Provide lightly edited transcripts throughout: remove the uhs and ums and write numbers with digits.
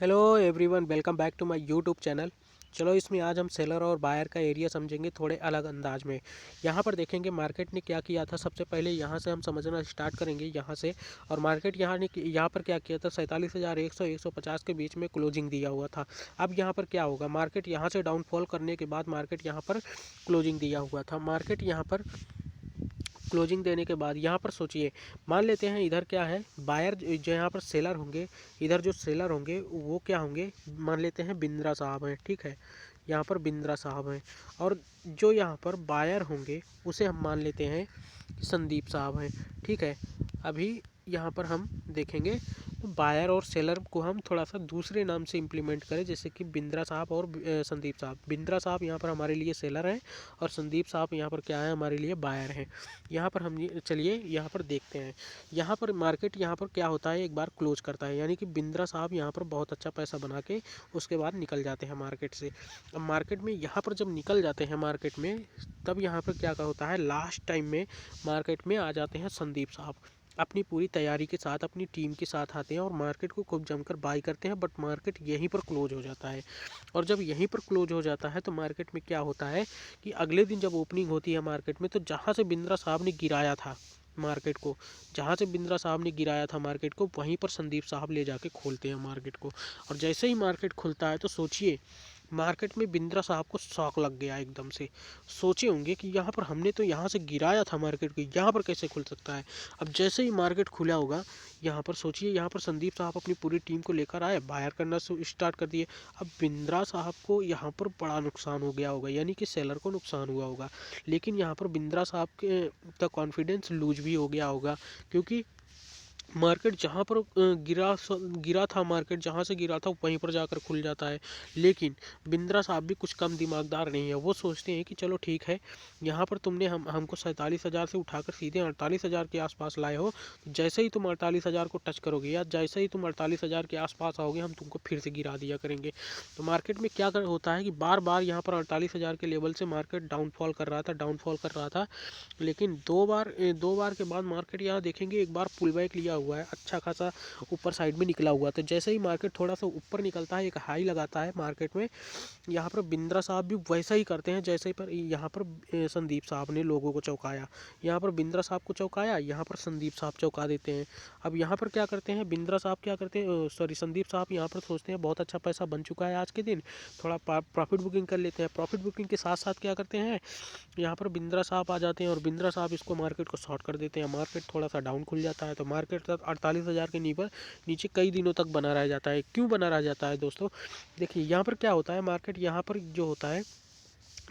Hello everyone, welcome back to my YouTube channel. चलो इसमें आज हम सेलर और बायर का एरिया समझेंगे थोड़े अलग अंदाज में। यहाँ पर देखेंगे मार्केट ने क्या किया था। सबसे पहले यहाँ से हम समझना स्टार्ट करेंगे यहाँ से। और मार्केट यहाँ पर क्या किया था, 47,100 150 के बीच में क्लोजिंग दिया हुआ था। अब यहाँ पर क्या होगा, मार्केट यहाँ से डाउनफॉल करने के बाद मार्केट यहाँ पर क्लोजिंग दिया हुआ था। मार्केट यहाँ पर क्लोजिंग देने के बाद यहाँ पर सोचिए, मान लेते हैं इधर क्या है, बायर जो यहाँ पर सेलर होंगे, इधर जो सेलर होंगे वो क्या होंगे, मान लेते हैं बिंद्रा साहब हैं, ठीक है। यहाँ पर बिंद्रा साहब हैं। और जो यहाँ पर बायर होंगे उसे हम मान लेते हैं संदीप साहब हैं, ठीक है। अभी यहाँ पर हम देखेंगे तो बायर और सेलर को हम थोड़ा सा दूसरे नाम से इम्प्लीमेंट करें, जैसे कि बिंद्रा साहब और संदीप साहब। बिंद्रा साहब यहाँ पर हमारे लिए सेलर हैं और संदीप साहब यहाँ पर क्या है, हमारे लिए बायर हैं। यहाँ पर हम चलिए यहाँ पर देखते हैं। यहाँ पर मार्केट यहाँ पर क्या होता है, एक बार क्लोज करता है, यानी कि बिंद्रा साहब यहाँ पर बहुत अच्छा पैसा बना के उसके बाद निकल जाते हैं मार्केट से। अब मार्केट में यहाँ पर जब निकल जाते हैं मार्केट में, तब यहाँ पर क्या होता है, लास्ट टाइम में मार्केट में आ जाते हैं संदीप साहब। अपनी पूरी तैयारी के साथ अपनी टीम के साथ आते हैं और मार्केट को खूब जमकर बाई करते हैं। बट मार्केट यहीं पर क्लोज हो जाता है। और जब यहीं पर क्लोज हो जाता है तो मार्केट में क्या होता है कि अगले दिन जब ओपनिंग होती है मार्केट में, तो जहाँ से बिंद्रा साहब ने गिराया था मार्केट को, जहाँ से बिंद्रा साहब ने गिराया था मार्केट को, वहीं पर संदीप साहब ले जाके खोलते हैं मार्केट को। और जैसे ही मार्केट खुलता है तो सोचिए, मार्केट में बिंद्रा साहब को शॉक लग गया एकदम से। सोचे होंगे कि यहाँ पर हमने तो यहाँ से गिराया था मार्केट को, यहाँ पर कैसे खुल सकता है। अब जैसे ही मार्केट खुला होगा, यहाँ पर सोचिए, यहाँ पर संदीप साहब अपनी पूरी टीम को लेकर आए, बायर करना स्टार्ट कर दिए। अब बिंद्रा साहब को यहाँ पर बड़ा नुकसान हो गया होगा, यानी कि सेलर को नुकसान हुआ होगा। लेकिन यहाँ पर बिंद्रा साहब के का कॉन्फिडेंस लूज भी हो गया होगा, क्योंकि मार्केट जहाँ पर गिरा था, मार्केट जहाँ से गिरा था वहीं पर जाकर खुल जाता है। लेकिन बिंद्रा साहब भी कुछ कम दिमागदार नहीं है। वो सोचते हैं कि चलो ठीक है, यहाँ पर तुमने हमको 47,000 से उठाकर सीधे 48,000 के आसपास लाए हो। जैसे ही तुम 48,000 को टच करोगे या जैसे ही तुम 48,000 के आसपास आओगे, हम तुमको फिर से गिरा दिया करेंगे। तो मार्केट में क्या होता है कि बार बार यहाँ पर 48,000 के लेवल से मार्केट डाउनफॉल कर रहा था। लेकिन दो बार के बाद मार्केट यहाँ देखेंगे एक बार पुल बैक लिया हुआ है, अच्छा खासा ऊपर साइड में निकला हुआ। तो जैसे ही मार्केट थोड़ा सा ऊपर निकलता है, एक हाई लगाता है मार्केट में, यहाँ पर बिंद्रा साहब भी वैसा ही करते हैं जैसे पर यहाँ पर संदीप साहब ने लोगों को चौंकाया। यहाँ पर बिंद्रा साहब को चौंकाया, यहाँ पर संदीप साहब चौंका देते हैं। अब यहाँ पर क्या करते हैं, बिंद्रा साहब क्या करते हैं, सॉरी संदीप साहब यहाँ पर सोचते हैं बहुत अच्छा पैसा बन चुका है आज के दिन, थोड़ा प्रॉफिट बुकिंग कर लेते हैं। प्रॉफिट बुकिंग के साथ साथ क्या करते हैं, यहाँ पर बिंद्रा साहब आ जाते हैं और बिंद्रा साहब इसको मार्केट को शॉर्ट कर देते हैं। मार्केट थोड़ा सा डाउन खुल जाता है, तो मार्केट तक 48,000 के नीचे कई दिनों तक बना रह जाता है। क्यों बना रह जाता है दोस्तों, देखिए यहाँ पर क्या होता है, मार्केट यहाँ पर जो होता है,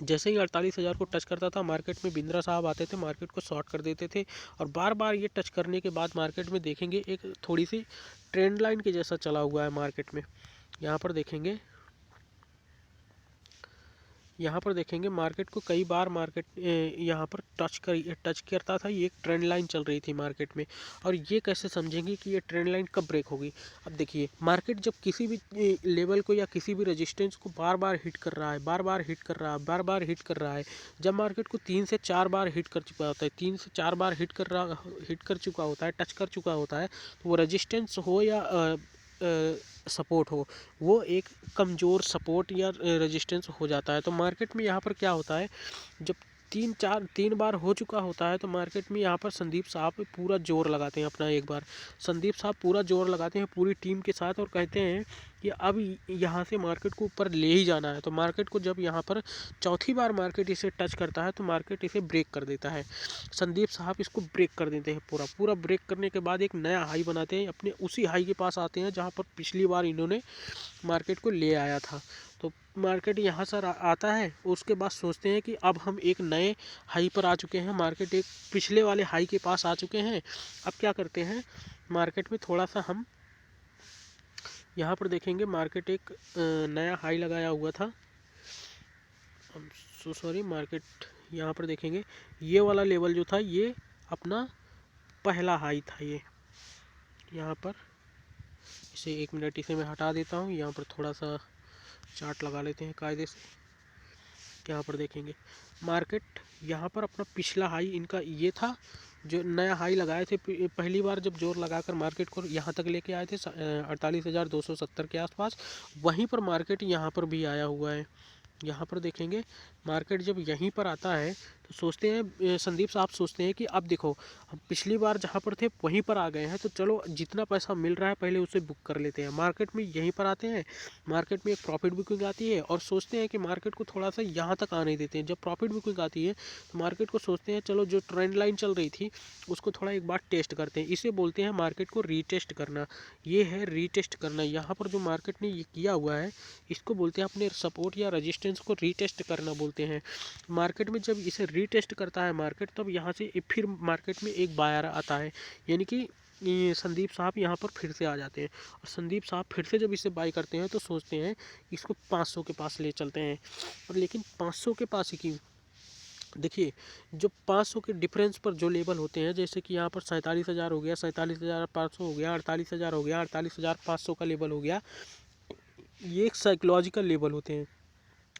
जैसे ही 48,000 को टच करता था मार्केट में बिंद्रा साहब आते थे, मार्केट को शॉर्ट कर देते थे। और बार बार ये टच करने के बाद मार्केट में देखेंगे एक थोड़ी सी ट्रेंड लाइन के जैसा चला हुआ है मार्केट में। यहाँ पर देखेंगे, मार्केट को कई बार मार्केट यहाँ पर टच करता था। ये एक ट्रेंड लाइन चल रही थी मार्केट में। और ये कैसे समझेंगे कि ये ट्रेंड लाइन कब ब्रेक होगी। अब देखिए, मार्केट जब किसी भी लेवल को या किसी भी रेजिस्टेंस को बार बार हिट कर रहा है, बार बार हिट कर रहा है, जब मार्केट को 3 से 4 बार हिट कर चुका होता है, 3 से 4 बार हिट कर चुका होता है, टच कर चुका होता है, तो वो रेजिस्टेंस हो या सपोर्ट हो, वो एक कमज़ोर सपोर्ट या रेजिस्टेंस हो जाता है। तो मार्केट में यहाँ पर क्या होता है, जब 3 बार हो चुका होता है, तो मार्केट में यहाँ पर संदीप साहब पूरा जोर लगाते हैं अपना। एक बार संदीप साहब पूरा जोर लगाते हैं पूरी टीम के साथ और कहते हैं कि अब यहाँ से मार्केट को ऊपर ले ही जाना है। तो मार्केट को जब यहाँ पर चौथी बार मार्केट इसे टच करता है, तो मार्केट इसे ब्रेक कर देता है। संदीप साहब इसको ब्रेक कर देते हैं, पूरा ब्रेक करने के बाद एक नया हाई बनाते हैं, अपने उसी हाई के पास आते हैं जहाँ पर पिछली बार इन्होंने मार्केट को ले आया था। तो मार्केट यहाँ सर आता है, उसके बाद सोचते हैं कि अब हम एक नए हाई पर आ चुके हैं, मार्केट एक पिछले वाले हाई के पास आ चुके हैं। अब क्या करते हैं, मार्केट में थोड़ा सा हम यहाँ पर देखेंगे, मार्केट एक नया हाई लगाया हुआ था। सॉरी, मार्केट यहाँ पर देखेंगे, ये वाला लेवल जो था ये अपना पहला हाई था। ये यहाँ पर इसे 1 मिनट इसे मैं हटा देता हूँ, यहाँ पर थोड़ा सा चार्ट लगा लेते हैं कायदे से। यहाँ पर देखेंगे मार्केट यहाँ पर अपना पिछला हाई इनका ये था, जो नया हाई लगाए थे पहली बार जब जोर लगाकर मार्केट को यहाँ तक लेके आए थे 48,270 के आसपास, वहीं पर मार्केट यहाँ पर भी आया हुआ है। यहाँ पर देखेंगे मार्केट जब यहीं पर आता है तो सोचते हैं संदीप साहब सोचते हैं कि अब देखो हम पिछली बार जहाँ पर थे वहीं पर आ गए हैं, तो चलो जितना पैसा मिल रहा है पहले उसे बुक कर लेते हैं। मार्केट में यहीं पर आते हैं, मार्केट में एक प्रॉफिट बुकिंग आती है और सोचते हैं कि मार्केट को थोड़ा सा यहाँ तक आने देते हैं। जब प्रॉफिट बुकिंग आती है तो मार्केट को सोचते हैं चलो जो ट्रेंड लाइन चल रही थी उसको थोड़ा एक बार टेस्ट करते हैं। इसे बोलते हैं मार्केट को रीटेस्ट करना। ये है रीटेस्ट करना। यहाँ पर जो मार्केट ने ये किया हुआ है इसको बोलते हैं अपने सपोर्ट या रेजिस्टेंस को रीटेस्ट करना बोलते हैं। मार्केट में जब इसे रीटेस्ट करता है मार्केट, तब यहाँ से फिर मार्केट में एक बायर आता है, यानी कि ये संदीप साहब यहाँ पर फिर से आ जाते हैं। और संदीप साहब फिर से जब इसे बाई करते हैं तो सोचते हैं इसको 500 के पास ले चलते हैं। और लेकिन 500 के पास ही क्यों, देखिए जो 500 के डिफरेंस पर जो लेवल होते हैं, जैसे कि यहाँ पर 47,000 हो गया, 47,500 हो गया, 48,000 हो गया, 48,500 का लेवल हो गया, ये एक साइकोलॉजिकल लेवल होते हैं।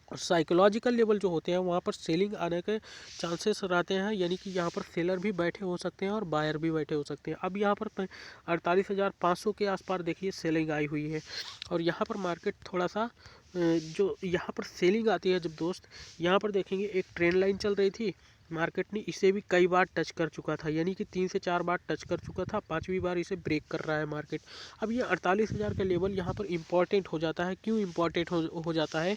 और साइकोलॉजिकल लेवल जो होते हैं वहाँ पर सेलिंग आने के चांसेस रहते हैं, यानी कि यहाँ पर सेलर भी बैठे हो सकते हैं और बायर भी बैठे हो सकते हैं। अब यहाँ पर 48,500 के आसपास देखिए सेलिंग आई हुई है। और यहाँ पर मार्केट थोड़ा सा जो यहाँ पर सेलिंग आती है जब दोस्त, यहाँ पर देखेंगे एक ट्रेंड लाइन चल रही थी, मार्केट ने इसे भी कई बार टच कर चुका था, यानी कि 3 से 4 बार टच कर चुका था, 5वीं बार इसे ब्रेक कर रहा है मार्केट। अब ये 48,000 का लेवल यहाँ पर इम्पॉर्टेंट हो जाता है। क्यों इम्पॉर्टेंट हो जाता है,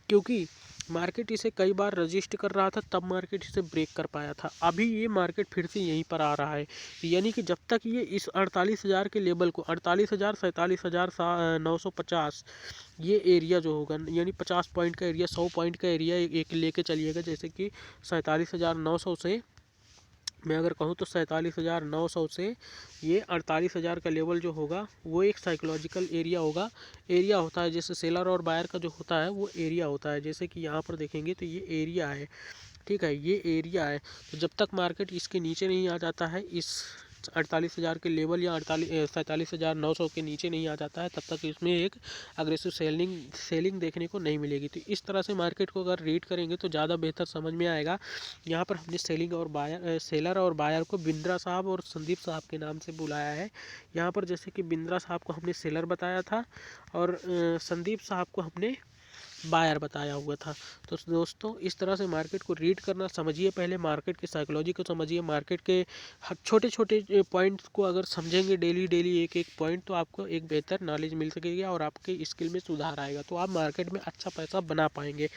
क्योंकि मार्केट इसे कई बार रजिस्ट कर रहा था, तब मार्केट इसे ब्रेक कर पाया था। अभी ये मार्केट फिर से यहीं पर आ रहा है, यानी कि जब तक ये इस 48,000 के लेवल को 48,000 47,950 ये एरिया जो होगा, यानी 50 पॉइंट का एरिया, 100 पॉइंट का एरिया एक लेके चलिएगा। जैसे कि 47,900 से मैं अगर कहूँ तो 47,900 से ये 48,000 का लेवल जो होगा वो एक साइकोलॉजिकल एरिया होगा। एरिया होता है जैसे सेलर और बायर का जो होता है वो एरिया होता है। जैसे कि यहाँ पर देखेंगे तो ये एरिया है, ठीक है, ये एरिया है। तो जब तक मार्केट इसके नीचे नहीं आ जाता है, इस 48,000 के लेवल या 47,900 के नीचे नहीं आ जाता है, तब तक इसमें एक अग्रेसिव सेलिंग देखने को नहीं मिलेगी। तो इस तरह से मार्केट को अगर रीड करेंगे तो ज़्यादा बेहतर समझ में आएगा। यहाँ पर हमने सेलर और बायर को बिंद्रा साहब और संदीप साहब के नाम से बुलाया है। यहाँ पर जैसे कि बिंद्रा साहब को हमने सेलर बताया था और संदीप साहब को हमने बायर बताया हुआ था। तो दोस्तों इस तरह से मार्केट को रीड करना समझिए, पहले मार्केट की साइकोलॉजी को समझिए। मार्केट के हर छोटे छोटे पॉइंट्स को अगर समझेंगे डेली डेली एक एक पॉइंट, तो आपको एक बेहतर नॉलेज मिल सकेगी और आपके स्किल में सुधार आएगा, तो आप मार्केट में अच्छा पैसा बना पाएंगे।